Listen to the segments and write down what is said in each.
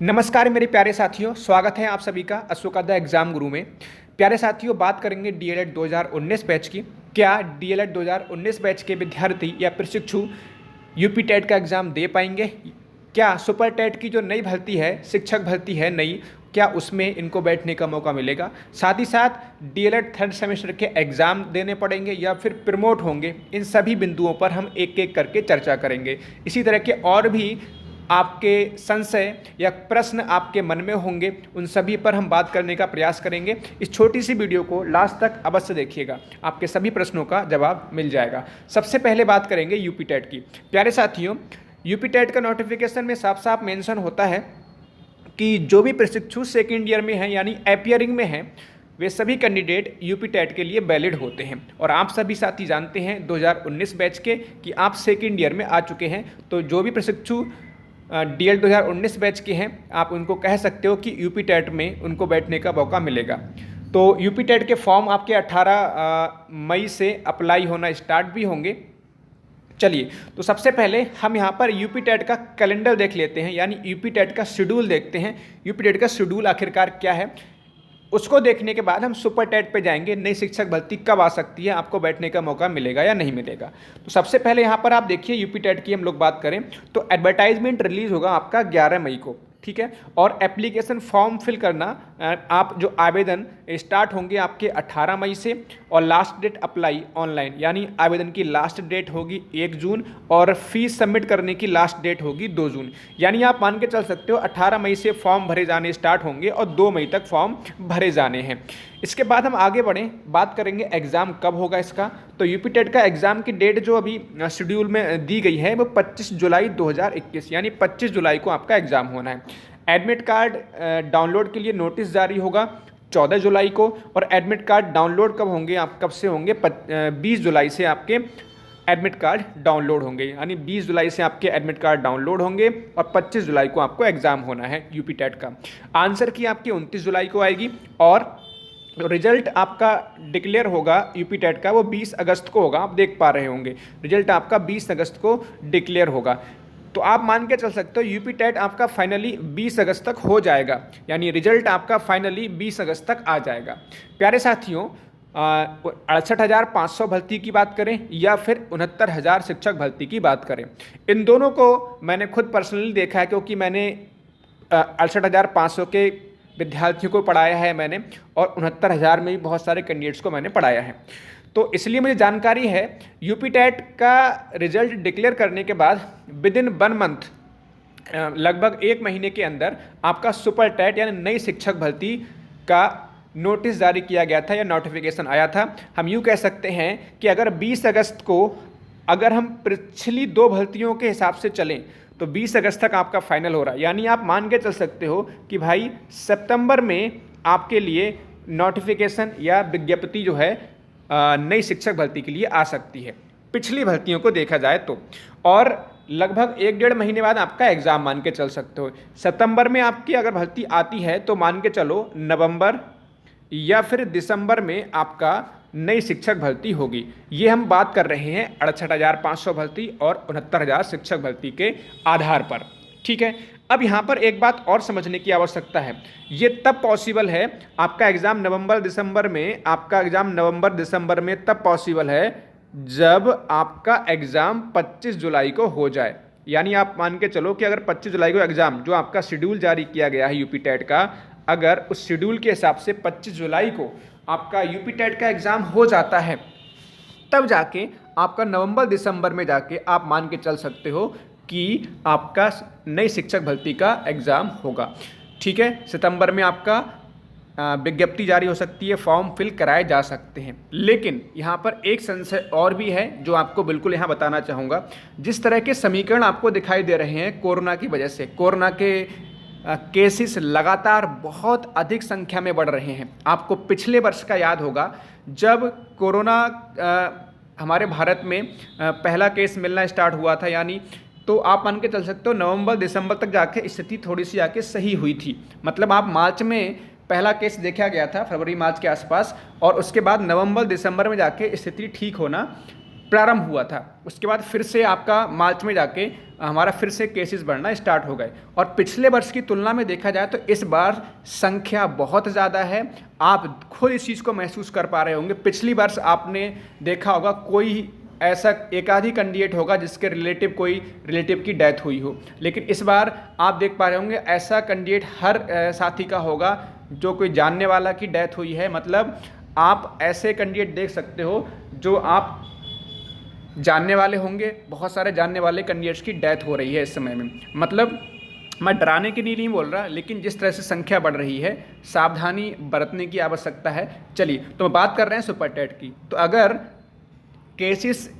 नमस्कार मेरे प्यारे साथियों, स्वागत है आप सभी का अशोका द एग्ज़ाम गुरु में। प्यारे साथियों, बात करेंगे डीएलएड 2019 बैच की। क्या डीएलएड 2019 बैच के विद्यार्थी या प्रशिक्षु यूपी टेट का एग्ज़ाम दे पाएंगे? क्या सुपर टेट की जो नई भर्ती है, शिक्षक भर्ती है नई, क्या उसमें इनको बैठने का मौका मिलेगा? साथ ही साथ डीएलएड थर्ड सेमेस्टर के एग्ज़ाम देने पड़ेंगे या फिर प्रमोट होंगे? इन सभी बिंदुओं पर हम एक एक करके चर्चा करेंगे। इसी तरह के और भी आपके संशय या प्रश्न आपके मन में होंगे, उन सभी पर हम बात करने का प्रयास करेंगे। इस छोटी सी वीडियो को लास्ट तक अवश्य देखिएगा, आपके सभी प्रश्नों का जवाब मिल जाएगा। सबसे पहले बात करेंगे यूपी टेट की। प्यारे साथियों, यूपी टेट का नोटिफिकेशन में साफ साफ मेंशन होता है कि जो भी प्रशिक्षु सेकेंड ईयर में हैं यानी अपियरिंग में हैं, वे सभी कैंडिडेट यूपी टेट के लिए वैलिड होते हैं। और आप सभी साथी जानते हैं 2019 बैच के कि आप सेकेंड ईयर में आ चुके हैं, तो जो भी प्रशिक्षु डीएल 2019 बैच के हैं, आप उनको कह सकते हो कि यूपी टेट में उनको बैठने का मौका मिलेगा। तो यूपी टेट के फॉर्म आपके 18 मई से अप्लाई होना स्टार्ट भी होंगे। चलिए, तो सबसे पहले हम यहाँ पर यूपी टेट का कैलेंडर देख लेते हैं, यानी यूपी टेट का शेड्यूल देखते हैं। यूपी टेट का शेड्यूल आखिरकार क्या है, उसको देखने के बाद हम सुपर टेट पे जाएंगे। नई शिक्षक भर्ती कब आ सकती है, आपको बैठने का मौका मिलेगा या नहीं मिलेगा। तो सबसे पहले यहाँ पर आप देखिए, यूपी टेट की हम लोग बात करें तो एडवर्टाइजमेंट रिलीज होगा आपका 11 मई को, ठीक है। और एप्लीकेशन फॉर्म फिल करना, आप जो आवेदन स्टार्ट होंगे आपके 18 मई से, और लास्ट डेट अप्लाई ऑनलाइन, यानी आवेदन की लास्ट डेट होगी 1 जून और फीस सबमिट करने की लास्ट डेट होगी 2 जून। यानी आप मान के चल सकते हो 18 मई से फॉर्म भरे जाने स्टार्ट होंगे और 2 मई तक फॉर्म भरे जाने हैं। इसके बाद हम आगे बढ़ें, बात करेंगे एग्ज़ाम कब होगा इसका। तो यूपी टेट का एग्ज़ाम की डेट जो अभी शेड्यूल में दी गई है वो 25 जुलाई 2021, यानी 25 जुलाई को आपका एग्ज़ाम होना है। एडमिट कार्ड डाउनलोड के लिए नोटिस जारी होगा 14 जुलाई को, और एडमिट कार्ड डाउनलोड कब होंगे, आप कब से होंगे, 20 जुलाई से आपके एडमिट कार्ड डाउनलोड होंगे। यानी 20 जुलाई से आपके एडमिट कार्ड डाउनलोड होंगे और 25 जुलाई को आपको एग्ज़ाम होना है यूपी टेट का। आंसर की आपकी 29 जुलाई को आएगी और रिजल्ट आपका डिक्लेयर होगा यूपी टेट का, वो 20 अगस्त को होगा। आप देख पा रहे होंगे रिजल्ट आपका 20 अगस्त को डिक्लेयर होगा। तो आप मान के चल सकते हो यूपी टेट आपका फाइनली 20 अगस्त तक हो जाएगा, यानी रिजल्ट आपका फाइनली 20 अगस्त तक आ जाएगा। प्यारे साथियों, 68,500 भर्ती की बात करें या फिर 69,000 शिक्षक भर्ती की बात करें, इन दोनों को मैंने खुद पर्सनली देखा है, क्योंकि मैंने 68,500 के विद्यार्थियों को पढ़ाया है मैंने, और 69,000 में भी बहुत सारे कैंडिडेट्स को मैंने पढ़ाया है। तो इसलिए मुझे जानकारी है यूपी टेट का रिजल्ट डिक्लेयर करने के बाद विद इन 1 मंथ, लगभग 1 महीने के अंदर आपका सुपर टेट यानी नई शिक्षक भर्ती का नोटिस जारी किया गया था या नोटिफिकेशन आया था। हम यूँ कह सकते हैं कि अगर 20 अगस्त को, अगर हम पिछली 2 भर्तियों के हिसाब से चलें तो 20 अगस्त तक आपका फाइनल हो रहा है। यानी आप मान के चल सकते हो कि भाई सितंबर में आपके लिए नोटिफिकेशन या विज्ञप्ति जो है नई शिक्षक भर्ती के लिए आ सकती है, पिछली भर्तियों को देखा जाए तो। और लगभग 1-1.5 महीने बाद आपका एग्ज़ाम मान के चल सकते हो। सितंबर में आपकी अगर भर्ती आती है तो मान के चलो नवंबर या फिर दिसंबर में आपका नई शिक्षक भर्ती होगी। ये हम बात कर रहे हैं 68,500 भर्ती और 69,000 शिक्षक भर्ती के आधार पर, ठीक है। अब यहाँ पर एक बात और समझने की आवश्यकता है, ये तब पॉसिबल है आपका एग्ज़ाम नवंबर दिसंबर में, आपका एग्ज़ाम नवंबर दिसंबर में तब पॉसिबल है जब आपका एग्ज़ाम 25 जुलाई को हो जाए। यानी आप मान के चलो कि अगर 25 जुलाई को एग्ज़ाम, जो आपका शेड्यूल जारी किया गया है यूपी टेट का, अगर उस शेड्यूल के हिसाब से 25 जुलाई को आपका यूपी टेट का एग्ज़ाम हो जाता है, तब जाके आपका नवंबर दिसंबर में जाके आप मान के चल सकते हो कि आपका नई शिक्षक भर्ती का एग्ज़ाम होगा, ठीक है। सितंबर में आपका विज्ञप्ति जारी हो सकती है, फॉर्म फिल कराए जा सकते हैं। लेकिन यहाँ पर एक संशय और भी है जो आपको बिल्कुल यहाँ बताना चाहूँगा। जिस तरह के समीकरण आपको दिखाई दे रहे हैं कोरोना की वजह से, कोरोना के केसेस लगातार बहुत अधिक संख्या में बढ़ रहे हैं। आपको पिछले वर्ष का याद होगा जब कोरोना हमारे भारत में पहला केस मिलना स्टार्ट हुआ था, यानी तो आप मान के चल सकते हो नवंबर दिसंबर तक जाके स्थिति थोड़ी सी आके सही हुई थी। मतलब आप मार्च में पहला केस देखा गया था, फरवरी मार्च के आसपास, और उसके बाद नवंबर दिसंबर में जाके स्थिति ठीक होना प्रारंभ हुआ था। उसके बाद फिर से आपका मार्च में जाके हमारा फिर से केसेस बढ़ना स्टार्ट हो गए, और पिछले वर्ष की तुलना में देखा जाए तो इस बार संख्या बहुत ज़्यादा है। आप खुद इस चीज़ को महसूस कर पा रहे होंगे। पिछली वर्ष आपने देखा होगा कोई ऐसा एक आध ही कैंडिडेट होगा जिसके कोई रिलेटिव की डेथ हुई हो, लेकिन इस बार आप देख पा रहे होंगे ऐसा कैंडिडेट हर साथी का होगा जो कोई जानने वाला की डेथ हुई है। मतलब आप ऐसे कैंडिडेट देख सकते हो जो आप जानने वाले होंगे, बहुत सारे जानने वाले कैंडिडेट्स की डेथ हो रही है इस समय में। मतलब मैं डराने के लिए नहीं बोल रहा, लेकिन जिस तरह से संख्या बढ़ रही है सावधानी बरतने की आवश्यकता है। चलिए, तो हम बात कर रहे हैं सुपर टेट की। तो अगर केसेस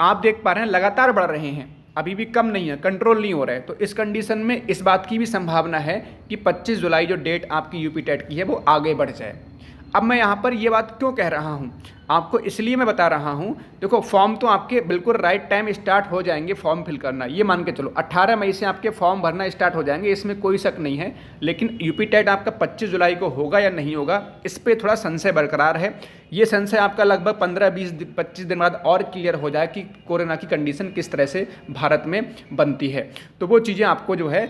आप देख पा रहे हैं लगातार बढ़ रहे हैं, अभी भी कम नहीं है, कंट्रोल नहीं हो रहा है, तो इस कंडीशन में इस बात की भी संभावना है कि 25 जुलाई जो डेट आपकी यूपी टेट की है वो आगे बढ़ जाए। अब मैं यहाँ पर ये बात क्यों कह रहा हूँ, आपको इसलिए मैं बता रहा हूँ, देखो फॉर्म तो आपके बिल्कुल राइट टाइम स्टार्ट हो जाएंगे फॉर्म फिल करना, ये मान के चलो 18 मई से आपके फॉर्म भरना स्टार्ट हो जाएंगे, इसमें कोई शक नहीं है। लेकिन यूपी टेट आपका 25 जुलाई को होगा या नहीं होगा, इस पर थोड़ा संशय बरकरार है। ये संशय आपका लगभग 15-20-25 दिन बाद और क्लियर हो जाए कि कोरोना की कंडीशन किस तरह से भारत में बनती है। तो वो चीज़ें आपको जो है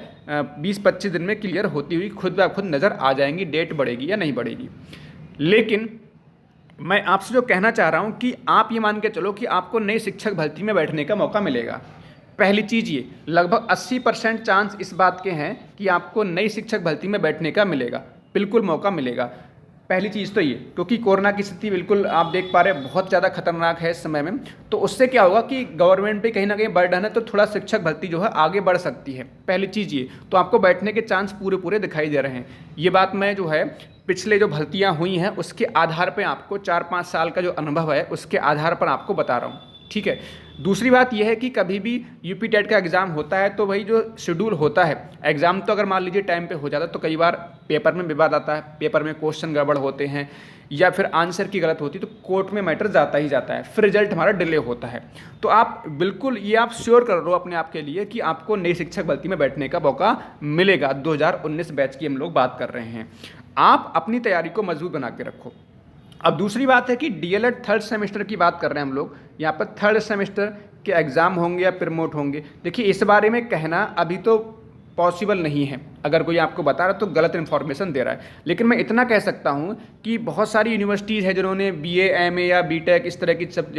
20-25 दिन में क्लियर होती हुई खुद ब खुद नज़र आ जाएंगी, डेट बढ़ेगी या नहीं बढ़ेगी। लेकिन मैं आपसे जो कहना चाह रहा हूं कि आप ये मान के चलो कि आपको नई शिक्षक भर्ती में बैठने का मौका मिलेगा। पहली चीज़ ये, लगभग 80% चांस इस बात के हैं कि आपको नई शिक्षक भर्ती में बैठने का मिलेगा, बिल्कुल मौका मिलेगा। पहली चीज़ तो ये, क्योंकि कोरोना की स्थिति बिल्कुल आप देख पा रहे हैं बहुत ज़्यादा खतरनाक है इस समय में, तो उससे क्या होगा कि गवर्नमेंट पे कहीं ना कहीं बर्डन है, तो थोड़ा शिक्षक भर्ती जो है आगे बढ़ सकती है। पहली चीज़ ये, तो आपको बैठने के चांस पूरे पूरे दिखाई दे रहे हैं। ये बात मैं जो है पिछले जो भर्तियाँ हुई हैं उसके आधार पर आपको 4-5 साल का जो अनुभव है उसके आधार पर आपको बता रहा हूँ, ठीक है। दूसरी बात यह है कि कभी भी यूपी टेट का एग्ज़ाम होता है तो वही जो शेड्यूल होता है, एग्ज़ाम तो अगर मान लीजिए टाइम पे हो जाता है तो कई बार पेपर में विवाद आता है, पेपर में क्वेश्चन गड़बड़ होते हैं या फिर आंसर की गलत होती है, तो कोर्ट में मैटर जाता ही जाता है, फिर रिजल्ट हमारा डिले होता है। तो आप बिल्कुल ये आप श्योर कर लो अपने आप के लिए कि आपको नई शिक्षक भर्ती में बैठने का मौका मिलेगा। 2019 बैच की हम लोग बात कर रहे हैं। आप अपनी तैयारी को मजबूत बना के रखो। अब दूसरी बात है कि डीएलएड थर्ड सेमेस्टर की बात कर रहे हैं हम लोग, यहाँ पर थर्ड सेमेस्टर के एग्ज़ाम होंगे या प्रमोट होंगे, देखिए इस बारे में कहना अभी तो पॉसिबल नहीं है। अगर कोई आपको बता रहा है तो गलत इन्फॉर्मेशन दे रहा है। लेकिन मैं इतना कह सकता हूँ कि बहुत सारी यूनिवर्सिटीज़ है जिन्होंने बीए, एमए या बीटेक इस तरह की सब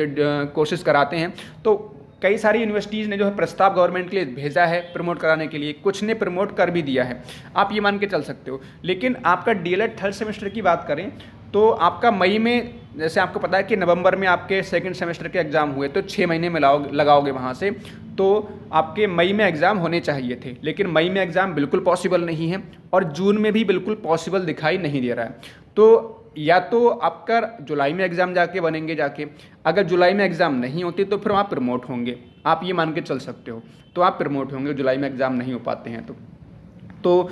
कोर्सेज कराते हैं, तो कई सारी यूनिवर्सिटीज़ ने जो है प्रस्ताव गवर्नमेंट के लिए भेजा है प्रमोट कराने के लिए, कुछ ने प्रमोट कर भी दिया है, आप ये मान के चल सकते हो। लेकिन आपका डीएलएड थर्ड सेमेस्टर की बात करें तो आपका मई में, जैसे आपको पता है कि नवंबर में आपके सेकंड सेमेस्टर के एग्ज़ाम हुए, तो 6 महीने में लगाओगे वहाँ से, तो आपके मई में एग्ज़ाम होने चाहिए थे। लेकिन मई में एग्ज़ाम बिल्कुल पॉसिबल नहीं है और जून में भी बिल्कुल पॉसिबल दिखाई नहीं दे रहा है। तो या तो आपका जुलाई में एग्ज़ाम जाके बनेंगे जाके, अगर जुलाई में एग्ज़ाम नहीं होती तो फिर आप प्रमोट होंगे, आप ये मान के चल सकते हो। तो आप प्रमोट होंगे जुलाई में एग्ज़ाम नहीं हो पाते हैं तो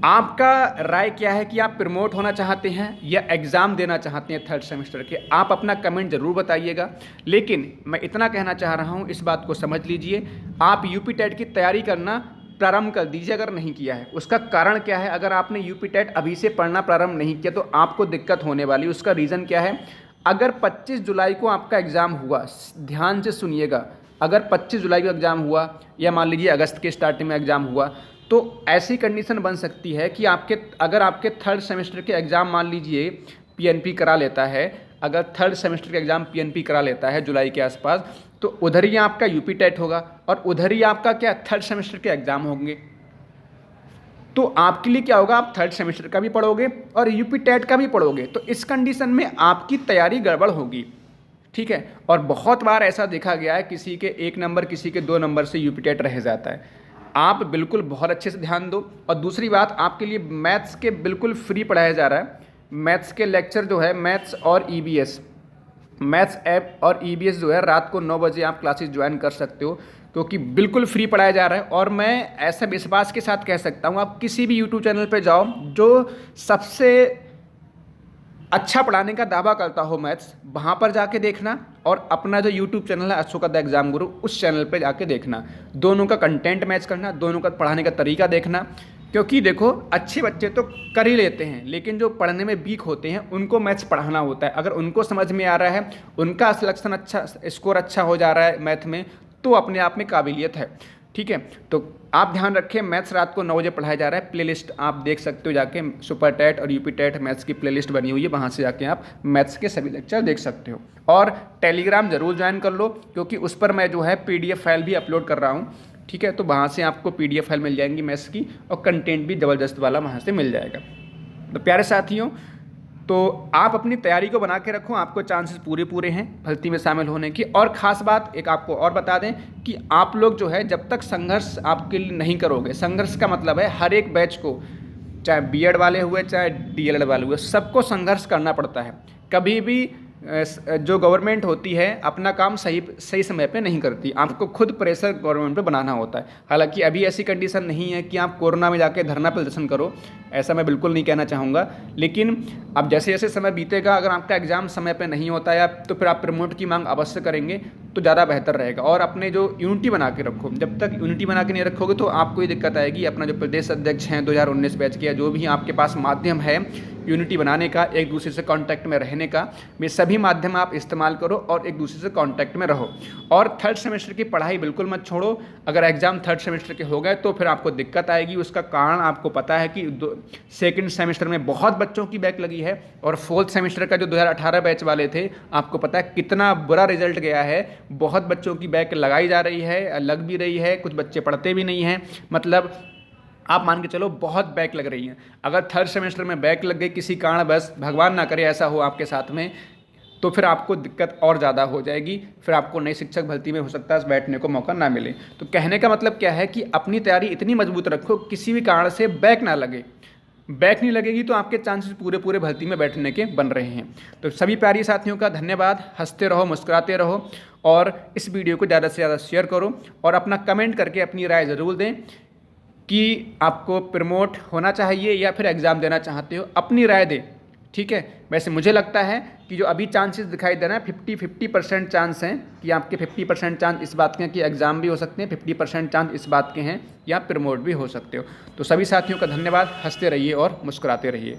आपका राय क्या है कि आप प्रमोट होना चाहते हैं या एग्ज़ाम देना चाहते हैं थर्ड सेमेस्टर के? आप अपना कमेंट ज़रूर बताइएगा। लेकिन मैं इतना कहना चाह रहा हूँ, इस बात को समझ लीजिए, आप यूपी टेट की तैयारी करना प्रारंभ कर दीजिए अगर नहीं किया है। उसका कारण क्या है? अगर आपने यूपी टेट अभी से पढ़ना प्रारंभ नहीं किया तो आपको दिक्कत होने वाली। उसका रीज़न क्या है? अगर 25 जुलाई को आपका एग्ज़ाम हुआ, ध्यान से सुनिएगा, अगर 25 जुलाई को एग्ज़ाम हुआ या मान लीजिए अगस्त के स्टार्टिंग में एग्ज़ाम हुआ, तो ऐसी कंडीशन बन सकती है कि अगर आपके थर्ड सेमेस्टर के एग्ज़ाम मान लीजिए पीएनपी करा लेता है, अगर थर्ड सेमेस्टर का एग्ज़ाम पीएनपी करा लेता है जुलाई के आसपास, तो उधर ही आपका यूपी टेट होगा और उधर ही आपका क्या थर्ड सेमेस्टर के एग्ज़ाम होंगे। तो आपके लिए क्या होगा, आप थर्ड सेमेस्टर का भी पढ़ोगे और यूपी टेट का भी पढ़ोगे, तो इस कंडीशन में आपकी तैयारी गड़बड़ होगी, ठीक है। और बहुत बार ऐसा देखा गया है, किसी के 1 नंबर किसी के 2 नंबर से यूपी टेट रह जाता है। आप बिल्कुल बहुत अच्छे से ध्यान दो। और दूसरी बात, आपके लिए मैथ्स के बिल्कुल फ्री पढ़ाया जा रहा है। मैथ्स के लेक्चर जो है, मैथ्स और ईबीएस, मैथ्स ऐप और ईबीएस जो है, रात को 9 बजे आप क्लासेस ज्वाइन कर सकते हो, क्योंकि बिल्कुल फ्री पढ़ाया जा रहा है। और मैं ऐसा विश्वास के साथ कह सकता हूँ, आप किसी भी यूट्यूब चैनल पर जाओ जो सबसे अच्छा पढ़ाने का दावा करता हो मैथ्स, वहाँ पर जाके देखना, और अपना जो यूट्यूब चैनल है अशोका द एग्ज़ाम गुरु, उस चैनल पे जाके देखना। दोनों का कंटेंट मैच करना, दोनों का पढ़ाने का तरीका देखना, क्योंकि देखो अच्छे बच्चे तो कर ही लेते हैं, लेकिन जो पढ़ने में वीक होते हैं उनको मैथ्स पढ़ाना होता है। अगर उनको समझ में आ रहा है, उनका सिलेक्शन अच्छा, स्कोर अच्छा हो जा रहा है मैथ में, तो अपने आप में काबिलियत है। ठीक है, तो आप ध्यान रखें, मैथ्स रात को 9 बजे पढ़ाया जा रहा है। प्लेलिस्ट आप देख सकते हो जाके, सुपर टेट और यूपी टेट मैथ्स की प्लेलिस्ट बनी हुई है, वहाँ से जाके आप मैथ्स के सभी लेक्चर देख सकते हो। और टेलीग्राम जरूर ज्वाइन कर लो, क्योंकि उस पर मैं जो है PDF फाइल भी अपलोड कर रहा हूँ। ठीक है, तो वहाँ से आपको PDF फाइल मिल जाएंगी मैथ्स की, और कंटेंट भी ज़बरदस्त वाला वहाँ से मिल जाएगा। तो प्यारे साथियों, तो आप अपनी तैयारी को बना के रखो, आपको चांसेस पूरे हैं भर्ती में शामिल होने की। और ख़ास बात एक आपको और बता दें कि आप लोग जो है जब तक संघर्ष आपके लिए नहीं करोगे, संघर्ष का मतलब है हर एक बैच को, चाहे BEd वाले हुए चाहे DLED वाले हुए, सबको संघर्ष करना पड़ता है। कभी भी जो गवर्नमेंट होती है अपना काम सही समय पे नहीं करती, आपको खुद प्रेशर गवर्नमेंट पे बनाना होता है। हालांकि अभी ऐसी कंडीशन नहीं है कि आप कोरोना में जाके धरना प्रदर्शन करो, ऐसा मैं बिल्कुल नहीं कहना चाहूँगा। लेकिन अब जैसे जैसे समय बीतेगा, अगर आपका एग्ज़ाम समय पे नहीं होता है तो फिर आप प्रमोट की मांग अवश्य करेंगे, तो ज़्यादा बेहतर रहेगा। और अपने जो यूनिटी बना के रखो, जब तक यूनिटी बना के नहीं रखोगे तो आपको ये दिक्कत आएगी। अपना जो प्रदेश अध्यक्ष हैं 2019 बैच के, या जो भी आपके पास माध्यम है यूनिटी बनाने का, एक दूसरे से कांटेक्ट में रहने का, वे सभी माध्यम आप इस्तेमाल करो और एक दूसरे से कांटेक्ट में रहो। और थर्ड सेमेस्टर की पढ़ाई बिल्कुल मत छोड़ो। अगर एग्जाम थर्ड सेमेस्टर के हो गए तो फिर आपको दिक्कत आएगी। उसका कारण आपको पता है कि सेकंड सेमेस्टर में बहुत बच्चों की बैक लगी है, और फोर्थ सेमेस्टर का जो 2018 बैच वाले थे, आपको पता है कितना बुरा रिजल्ट गया है। बहुत बच्चों की बैक लगाई जा रही है, लग भी रही है, कुछ बच्चे पढ़ते भी नहीं हैं। मतलब आप मान के चलो बहुत बैक लग रही हैं। अगर थर्ड सेमेस्टर में बैक लग गई किसी कारण, बस भगवान ना करे ऐसा हो आपके साथ में, तो फिर आपको दिक्कत और ज़्यादा हो जाएगी। फिर आपको नई शिक्षक भर्ती में हो सकता है बैठने को मौका ना मिले। तो कहने का मतलब क्या है कि अपनी तैयारी इतनी मजबूत रखो, किसी भी कारण से बैक ना लगे। बैक नहीं लगेगी तो आपके चांसेस पूरे भर्ती में बैठने के बन रहे हैं। तो सभी प्यारी साथियों का धन्यवाद। हंसते रहो, मुस्कुराते रहो, और इस वीडियो को ज़्यादा से ज़्यादा शेयर करो, और अपना कमेंट करके अपनी राय ज़रूर दें कि आपको प्रमोट होना चाहिए या फिर एग्ज़ाम देना चाहते हो। अपनी राय दें, ठीक है। वैसे मुझे लगता है कि जो अभी चांसेस दिखाई दे रहे हैं 50% चांस हैं कि आपके 50% चांस इस बात के हैं कि एग्ज़ाम भी हो सकते हैं, 50% चांस इस बात के हैं या प्रमोट भी हो सकते हो। तो सभी साथियों का धन्यवाद। हंसते रहिए और मुस्कुराते रहिए।